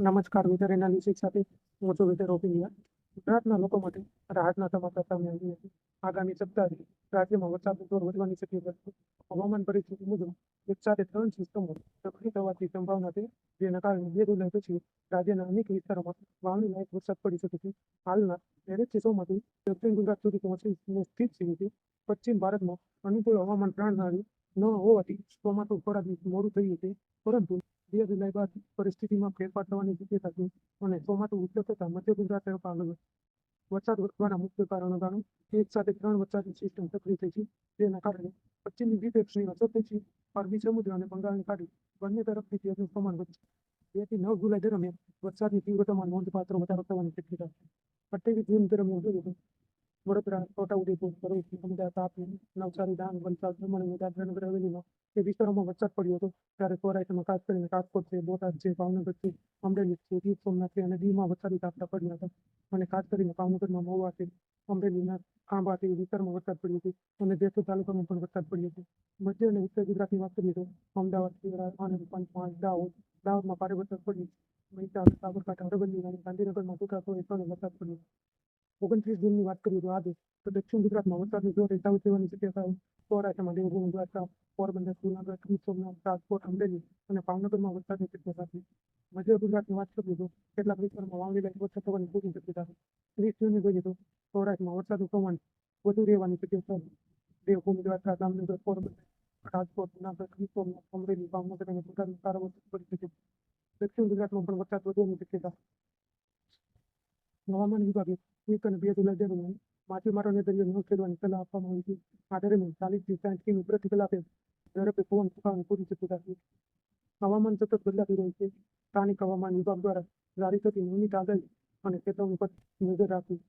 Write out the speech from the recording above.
નમસ્કાર. Weather analysis સાથે હું છું વેધર ઓફ ઇન્ડિયા. ગુજરાતના લોકો માટે રાહતના સમાચાર સામે આવ્યા છે. આગામી સપ્તાહથી રાજ્યમાં વરસાદનું જોર વધવાની શક્યતા છે. હવામાન પરિસ્થિતિ મુજબ એક સાથે 3 સિસ્ટમો સક્રિય થવાની સંભાવના છે, જેના કારણે 2 જુલાઈ પછી રાજ્યના અનેક વિસ્તારોમાં વાવણી લાયક વરસાદ પડી શકે છે. હાલના દરેક ક્ષેત્રોમાંથી દક્ષિણ ગુજરાત સુધી પહોંચીને સ્થિત છે. પશ્ચિમ ભારતમાં અનુકૂળ હવામાન પ્રણાલી ન હોવાથી ચોમાસું થોડા દિવસ મોડું થયું છે, પરંતુ 2 જુલાઈ બાદ પરિસ્થિતિમાં ફેરફાર થવાની શક્યતા છે અને ચોમાસું ઉચ્ચ થતાં મધ્ય ગુજરાત તરફ આગળ વધશે. વરસાદ વધવાના મુખ્ય કારણો જાણો. એક સાથે 3 વરસાદની સિસ્ટમ સક્રિય થઈ છે, જેના કારણે પશ્ચિમની વિક્ષેપની અસર થઈ છે. અરબી સમુદ્ર અને બંગાળની ખાડી બંને તરફથી ભેજનું પ્રમાણ વધશે. 2 થી 9 જુલાઈ દરમિયાન વરસાદની તીવ્રતામાં નોંધપાત્ર વધારો થવાની શક્યતા છે. 28 જૂન દરમિયાન જોઈએ તો વડોદરા, છોટાઉદેપુર, ભરૂચ, અમદાવાદ, તાપી, નવસારી, ડાંગ, વલસાડ, દમણ અને દાદરા નગર હવેલીમાં એ વિસ્તારોમાં વરસાદ પડ્યો હતો. ત્યારે સૌરાષ્ટ્રમાં ખાસ કરીને રાજકોટ છે, બોટાદ છે, ભાવનગર છે, અમરેલી છે, ગીર સોમનાથ છે અને દીવમાં વરસાદી ઝાપટા પડ્યા હતા. અને ખાસ કરીને ભાવનગરમાં મહુવા છે, અમરેલીના ખાંભા છે વિસ્તારમાં વરસાદ પડ્યો છે અને જેસર તાલુકામાં પણ વરસાદ પડ્યો છે. મધ્ય અને ઉત્તર ગુજરાતની વાત કરીએ તો અમદાવાદ, આણંદ, પંચમહાલ, દાહોદમાં ભારે વરસાદ પડ્યો. મહીસાગર, સાબરકાંઠા, અરવલ્લી અને ગાંધીનગરમાં છૂટાછવાયા સ્થળે વરસાદ પડ્યો. 29 જૂનની વાત કરીએ તો આજે તો દક્ષિણ ગુજરાતમાં વરસાદનું જોર યથાવત રહેવાની શક્યતા છે. સૌરાષ્ટ્રમાં દેવભૂમિ દ્વારકા, પોરબંદર, જૂનાગઢ, ગીર સોમનાથ, રાજકોટ, અમરેલી અને ભાવનગરમાં વરસાદની શક્યતા છે. મધ્ય ગુજરાતની વાત કરીએ તો કેટલાક વિસ્તારોમાં વાવણી લાયક વરસાદ થવાની પૂરી શક્યતા છે. 30 જૂને જોઈએ તો સૌરાષ્ટ્રમાં વરસાદનું પ્રમાણ વધુ રહેવાની શક્યતા છે. દેવભૂમિ દ્વારકા, જામનગર, પોરબંદર, રાજકોટ, જૂનાગઢ, ગીર સોમનાથ, અમરેલી, ભાવનગર અને બોટાદમાં સારો વરસાદ પડી શકે છે. દક્ષિણ ગુજરાતમાં પણ વરસાદ વધવાની શક્યતા છે. હવામાન વિભાગે 1 અને 2 જુલાઈ દરમિયાન માછીમારોને દરિયો ન ખેડવાની સલાહ આપવામાં આવી છે. આ દરમિયાન 40 થી 60 કિમી પ્રતિ કલાકે ઝડપે પવન ફૂંકાવાની પૂરી શક્યતા છે. હવામાન સતત બદલાતું રહે છે. સ્થાનિક હવામાન વિભાગ દ્વારા જારી થતી નિયમિત આગાહી અને ચેતવણી પર નજર રાખવી